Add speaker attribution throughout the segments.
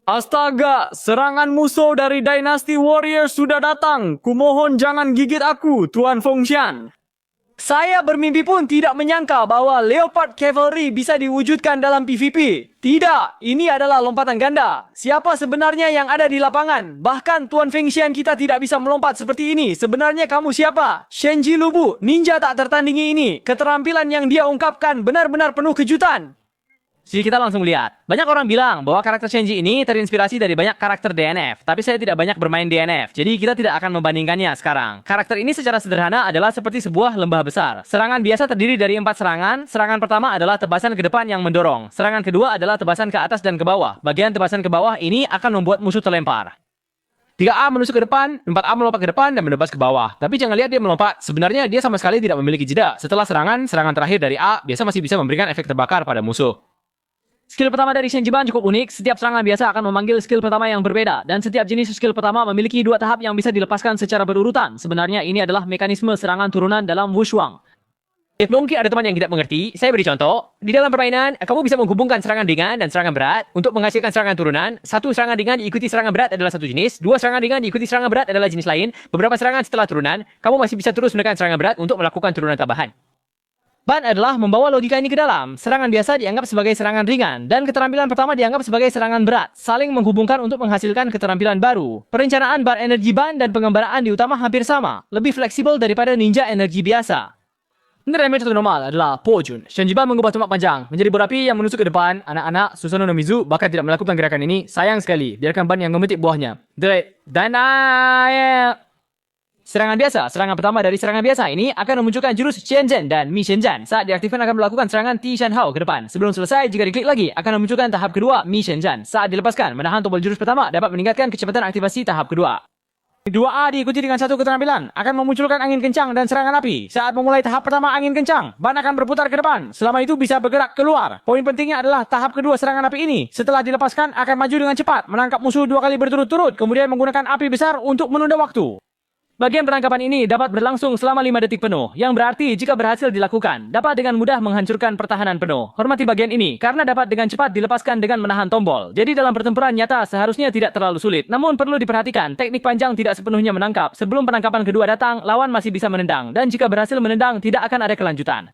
Speaker 1: Astaga, serangan musuh dari Dynasty Warriors sudah datang. Kumohon jangan gigit aku, Tuan Fengshan. Saya bermimpi pun tidak menyangka bahwa Leopard Cavalry bisa diwujudkan dalam PvP. Tidak, ini adalah lompatan ganda. Siapa sebenarnya yang ada di lapangan? Bahkan Tuan Fengshan kita tidak bisa melompat seperti ini. Sebenarnya kamu siapa? Shenji Lubu, ninja tak tertandingi ini. Keterampilan yang dia ungkapkan benar-benar penuh kejutan. Jadi kita langsung lihat. Banyak orang bilang bahwa karakter Shenji ini terinspirasi dari banyak karakter DNF. Tapi saya tidak banyak bermain DNF. Jadi kita tidak akan membandingkannya sekarang. Karakter ini secara sederhana adalah seperti sebuah lembah besar. Serangan biasa terdiri dari 4 serangan. Serangan pertama adalah tebasan ke depan yang mendorong. Serangan kedua adalah tebasan ke atas dan ke bawah. Bagian tebasan ke bawah ini akan membuat musuh terlempar. 3A menusuk ke depan, 4A melompat ke depan dan menebas ke bawah. Tapi jangan lihat dia melompat. Sebenarnya dia sama sekali tidak memiliki jeda. Setelah serangan terakhir dari A biasa masih bisa memberikan efek terbakar pada musuh. Skill pertama dari Shenji Ban cukup unik. Setiap serangan biasa akan memanggil skill pertama yang berbeda. Dan setiap jenis skill pertama memiliki 2 tahap yang bisa dilepaskan secara berurutan. Sebenarnya ini adalah mekanisme serangan turunan dalam Wushuang. Mungkin ada teman yang tidak mengerti. Saya beri contoh. Di dalam permainan, kamu bisa menghubungkan serangan ringan dan serangan berat untuk menghasilkan serangan turunan. 1 serangan ringan diikuti serangan berat adalah satu jenis. 2 serangan ringan diikuti serangan berat adalah jenis lain. Beberapa serangan setelah turunan, kamu masih bisa terus menekan serangan berat untuk melakukan turunan tambahan. Ban adalah membawa logika ini ke dalam. Serangan biasa dianggap sebagai serangan ringan, dan keterampilan pertama dianggap sebagai serangan berat, saling menghubungkan untuk menghasilkan keterampilan baru. Perencanaan bar energi ban dan penggambaraan di utama hampir sama, lebih fleksibel daripada ninja energi biasa. Remeh satu normal adalah Pojun. Shenji Ban mengubah tombak panjang menjadi bola api yang menusuk ke depan. Anak-anak Susanoo no Mizu bahkan tidak melakukan gerakan ini. Sayang sekali, biarkan ban yang memetik buahnya. Serangan biasa. Serangan pertama dari serangan biasa ini akan memunculkan jurus Shenzhen dan Mi Shenzhen. Saat diaktifkan akan melakukan serangan Ti Shan Hao ke depan. Sebelum selesai, jika diklik lagi, akan memunculkan tahap kedua Mi Shenzhen. Saat dilepaskan, menahan tombol jurus pertama dapat meningkatkan kecepatan aktivasi tahap kedua. 2A diikuti dengan 1 keterampilan akan memunculkan angin kencang dan serangan api. Saat memulai tahap pertama angin kencang, ban akan berputar ke depan. Selama itu bisa bergerak keluar. Poin pentingnya adalah tahap kedua serangan api ini. Setelah dilepaskan akan maju dengan cepat, menangkap musuh 2 kali berturut-turut, kemudian menggunakan api besar untuk menunda waktu. Bagian penangkapan ini dapat berlangsung selama 5 detik penuh, yang berarti jika berhasil dilakukan, dapat dengan mudah menghancurkan pertahanan penuh. Hormati bagian ini, karena dapat dengan cepat dilepaskan dengan menahan tombol. Jadi dalam pertempuran nyata seharusnya tidak terlalu sulit. Namun perlu diperhatikan, teknik panjang tidak sepenuhnya menangkap. Sebelum penangkapan kedua datang, lawan masih bisa menendang. Dan jika berhasil menendang, tidak akan ada kelanjutan.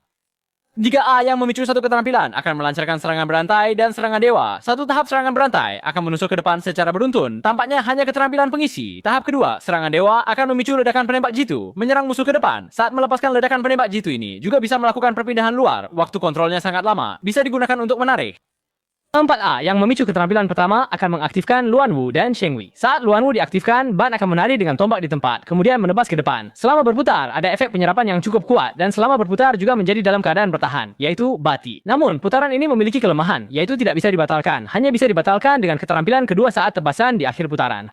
Speaker 1: 3A yang memicu 1 keterampilan akan melancarkan serangan berantai dan serangan dewa. 1 tahap serangan berantai akan menusuk ke depan secara beruntun. Tampaknya hanya keterampilan pengisi. Tahap kedua, serangan dewa akan memicu ledakan penembak jitu, menyerang musuh ke depan. Saat melepaskan ledakan penembak jitu ini, juga bisa melakukan perpindahan luar. Waktu kontrolnya sangat lama, bisa digunakan untuk menarik. 4A yang memicu keterampilan pertama akan mengaktifkan Luan Wu dan Sheng Wei. Saat Luan Wu diaktifkan, ban akan menari dengan tombak di tempat, kemudian menebas ke depan. Selama berputar, ada efek penyerapan yang cukup kuat, dan selama berputar juga menjadi dalam keadaan bertahan, yaitu Bati. Namun, putaran ini memiliki kelemahan, yaitu tidak bisa dibatalkan. Hanya bisa dibatalkan dengan keterampilan kedua saat tebasan di akhir putaran.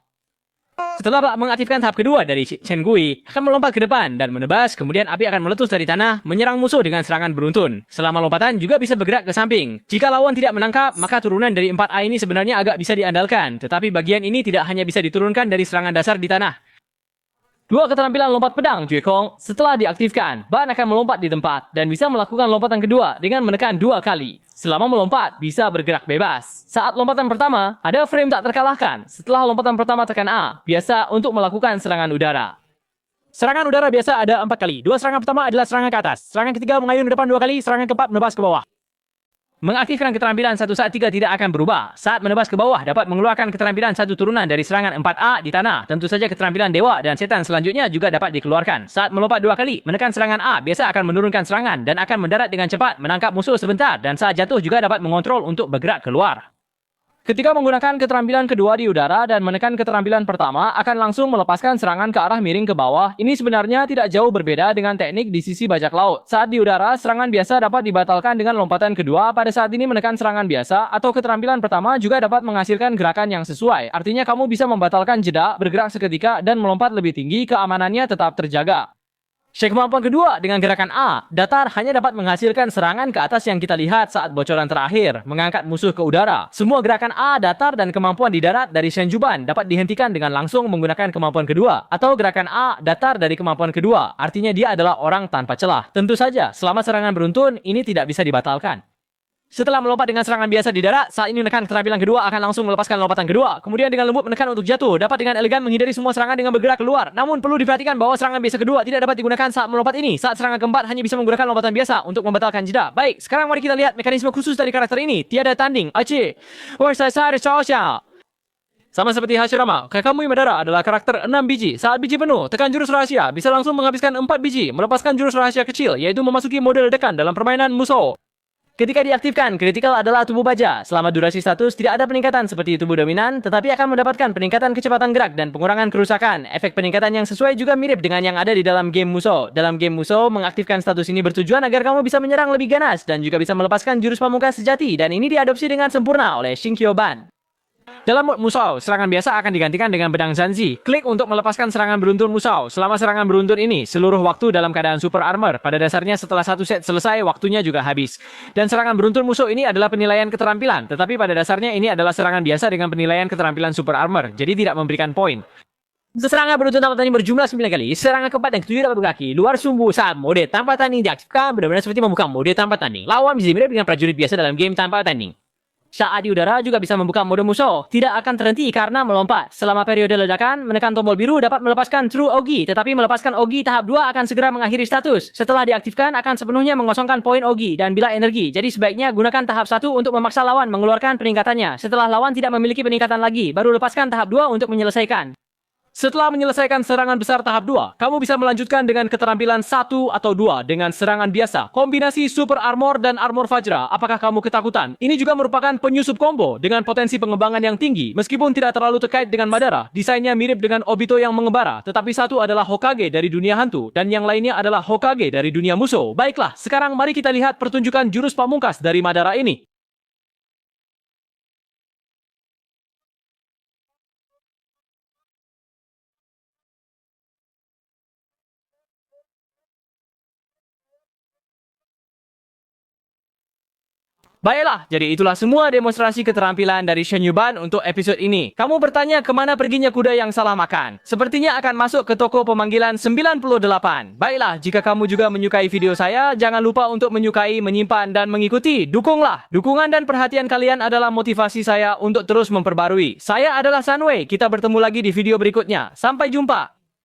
Speaker 1: Setelah mengaktifkan tahap kedua dari Shen Gui, akan melompat ke depan dan menebas, kemudian api akan meletus dari tanah, menyerang musuh dengan serangan beruntun. Selama lompatan juga bisa bergerak ke samping. Jika lawan tidak menangkap, maka turunan dari 4A ini sebenarnya agak bisa diandalkan, tetapi bagian ini tidak hanya bisa diturunkan dari serangan dasar di tanah. 2 keterampilan lompat pedang Juekong. Setelah diaktifkan, ban akan melompat di tempat dan bisa melakukan lompatan kedua dengan menekan 2 kali. Selama melompat, bisa bergerak bebas. Saat lompatan pertama, ada frame tak terkalahkan. Setelah lompatan pertama tekan A, biasa untuk melakukan serangan udara. Serangan udara biasa ada 4 kali. 2 serangan pertama adalah serangan ke atas. Serangan ketiga mengayun ke depan 2 kali. Serangan keempat menebas ke bawah. Mengaktifkan keterampilan 1 saat 3 tidak akan berubah. Saat menebas ke bawah dapat mengeluarkan keterampilan 1 turunan dari serangan 4A di tanah. Tentu saja keterampilan dewa dan setan selanjutnya juga dapat dikeluarkan. Saat melompat 2 kali, menekan serangan A biasa akan menurunkan serangan dan akan mendarat dengan cepat, menangkap musuh sebentar, dan saat jatuh juga dapat mengontrol untuk bergerak keluar. Ketika menggunakan keterampilan kedua di udara dan menekan keterampilan pertama, akan langsung melepaskan serangan ke arah miring ke bawah. Ini sebenarnya tidak jauh berbeda dengan teknik di sisi bajak laut. Saat di udara, serangan biasa dapat dibatalkan dengan lompatan kedua. Pada saat ini menekan serangan biasa atau keterampilan pertama juga dapat menghasilkan gerakan yang sesuai. Artinya kamu bisa membatalkan jeda, bergerak seketika, dan melompat lebih tinggi, keamanannya tetap terjaga. Kemampuan kedua dengan gerakan A, datar hanya dapat menghasilkan serangan ke atas yang kita lihat saat bocoran terakhir, mengangkat musuh ke udara. Semua gerakan A, datar, dan kemampuan di darat dari Shenju Ban dapat dihentikan dengan langsung menggunakan kemampuan kedua, atau gerakan A, datar dari kemampuan kedua, artinya dia adalah orang tanpa celah. Tentu saja, selama serangan beruntun, ini tidak bisa dibatalkan. Setelah melompat dengan serangan biasa di darat, saat ini menekan keterampilan kedua akan langsung melepaskan lompatan kedua. Kemudian dengan lembut menekan untuk jatuh, dapat dengan elegan menghindari semua serangan dengan bergerak keluar. Namun perlu diperhatikan bahwa serangan biasa kedua tidak dapat digunakan saat melompat ini. Saat serangan keempat hanya bisa menggunakan lompatan biasa untuk membatalkan jeda. Baik, sekarang mari kita lihat mekanisme khusus dari karakter ini. Tiada tanding. Aci. Sama seperti Hashirama, Kakamui Madara adalah karakter 6 biji. Saat biji penuh, tekan jurus rahasia, bisa langsung menghabiskan 4 biji, melepaskan jurus rahasia kecil, yaitu memasuki mode ledakan dalam permainan Musou. Ketika diaktifkan, kritikal adalah tubuh baja. Selama durasi status, tidak ada peningkatan seperti tubuh dominan, tetapi akan mendapatkan peningkatan kecepatan gerak dan pengurangan kerusakan. Efek peningkatan yang sesuai juga mirip dengan yang ada di dalam game Musou. Dalam game Musou, mengaktifkan status ini bertujuan agar kamu bisa menyerang lebih ganas dan juga bisa melepaskan jurus pamungkas sejati, dan ini diadopsi dengan sempurna oleh Shinkyo Ban. Dalam mode Musou, serangan biasa akan digantikan dengan pedang Zanzi. Klik untuk melepaskan serangan beruntun Musou. Selama serangan beruntun ini, seluruh waktu dalam keadaan super armor. Pada dasarnya setelah satu set selesai, waktunya juga habis. Dan serangan beruntun Musou ini adalah penilaian keterampilan. Tetapi pada dasarnya ini adalah serangan biasa dengan penilaian keterampilan super armor. Jadi tidak memberikan poin. Serangan beruntun tanpa tanding berjumlah 9 kali. Serangan keempat dan ketujuh dapat berkaki. Luar sumbu saat mode tanpa tanding diaktifkan, benar-benar seperti membuka mode tanpa tanding. Lawan bisa mirip dengan prajurit biasa dalam game tanpa tanding. Saat di udara juga bisa membuka mode Musou. Tidak akan terhenti karena melompat. Selama periode ledakan, menekan tombol biru dapat melepaskan True Ogi. Tetapi melepaskan Ogi tahap 2 akan segera mengakhiri status. Setelah diaktifkan, akan sepenuhnya mengosongkan poin Ogi dan bila energi. Jadi sebaiknya gunakan tahap 1 untuk memaksa lawan mengeluarkan peningkatannya. Setelah lawan tidak memiliki peningkatan lagi, baru lepaskan tahap 2 untuk menyelesaikan. Setelah menyelesaikan serangan besar tahap 2, kamu bisa melanjutkan dengan keterampilan 1 atau 2 dengan serangan biasa, kombinasi super armor dan armor Fajra. Apakah kamu ketakutan? Ini juga merupakan penyusup combo dengan potensi pengembangan yang tinggi. Meskipun tidak terlalu terkait dengan Madara, desainnya mirip dengan Obito yang mengembara, tetapi satu adalah Hokage dari dunia hantu dan yang lainnya adalah Hokage dari dunia Musou. Baiklah, sekarang mari kita lihat pertunjukan jurus pamungkas dari Madara ini. Baiklah, jadi itulah semua demonstrasi keterampilan dari Shen Yuban untuk episode ini. Kamu bertanya kemana perginya kuda yang salah makan? Sepertinya akan masuk ke toko pemanggilan 98. Baiklah, jika kamu juga menyukai video saya, jangan lupa untuk menyukai, menyimpan, dan mengikuti. Dukunglah. Dukungan dan perhatian kalian adalah motivasi saya untuk terus memperbarui. Saya adalah Sunway. Kita bertemu lagi di video berikutnya. Sampai jumpa.